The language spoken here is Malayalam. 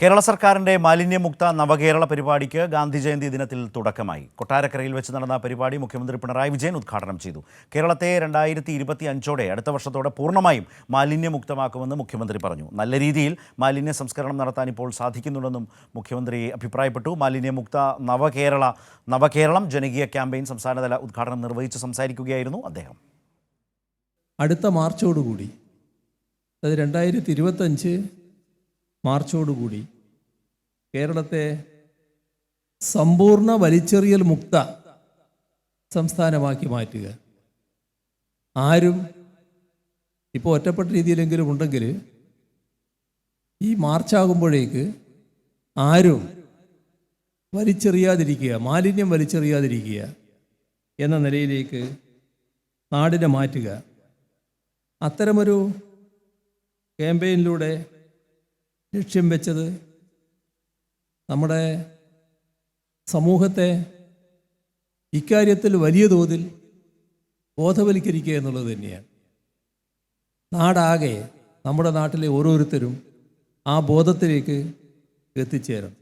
കേരള സർക്കാരിന്റെ മാലിന്യമുക്ത നവകേരള പരിപാടിക്ക് ഗാന്ധി ജയന്തി ദിനത്തിൽ തുടക്കമായി. കൊട്ടാരക്കരയിൽ വെച്ച് നടന്ന പരിപാടി മുഖ്യമന്ത്രി പിണറായി വിജയൻ ഉദ്ഘാടനം ചെയ്തു. കേരളത്തെ 2025 അടുത്ത വർഷത്തോടെ പൂർണ്ണമായും മാലിന്യമുക്തമാക്കുമെന്ന് മുഖ്യമന്ത്രി പറഞ്ഞു. നല്ല രീതിയിൽ മാലിന്യ സംസ്കരണം നടത്താൻ ഇപ്പോൾ സാധിക്കുന്നുണ്ടെന്നും മുഖ്യമന്ത്രി അഭിപ്രായപ്പെട്ടു. മാലിന്യമുക്ത നവകേരളം ജനകീയ ക്യാമ്പയിൻ സംസ്ഥാനതല ഉദ്ഘാടനം നിർവഹിച്ച് സംസാരിക്കുകയായിരുന്നു അദ്ദേഹം. അടുത്ത മാർച്ചോടുകൂടി, അത് 2025 മാർച്ചോടുകൂടി കേരളത്തെ സമ്പൂർണ്ണ വലിച്ചെറിയൽ മുക്ത സംസ്ഥാനമാക്കി മാറ്റുക. ആരും ഇപ്പോൾ ഒറ്റപ്പെട്ട രീതിയിലെങ്കിലും ഉണ്ടെങ്കിൽ ഈ മാർച്ചാകുമ്പോഴേക്ക് ആരും വലിച്ചെറിയാതിരിക്കുക, മാലിന്യം വലിച്ചെറിയാതിരിക്കുക എന്ന നിലയിലേക്ക് നാടിനെ മാറ്റുക. അത്തരമൊരു ക്യാമ്പയിനിലൂടെ ലക്ഷ്യം വെച്ചത് നമ്മുടെ സമൂഹത്തെ ഇക്കാര്യത്തിൽ വലിയ തോതിൽ ബോധവൽക്കരിക്കുക എന്നുള്ളത് തന്നെയാണ്. നാടാകെ, നമ്മുടെ നാട്ടിലെ ഓരോരുത്തരും ആ ബോധത്തിലേക്ക് എത്തിച്ചേരണം.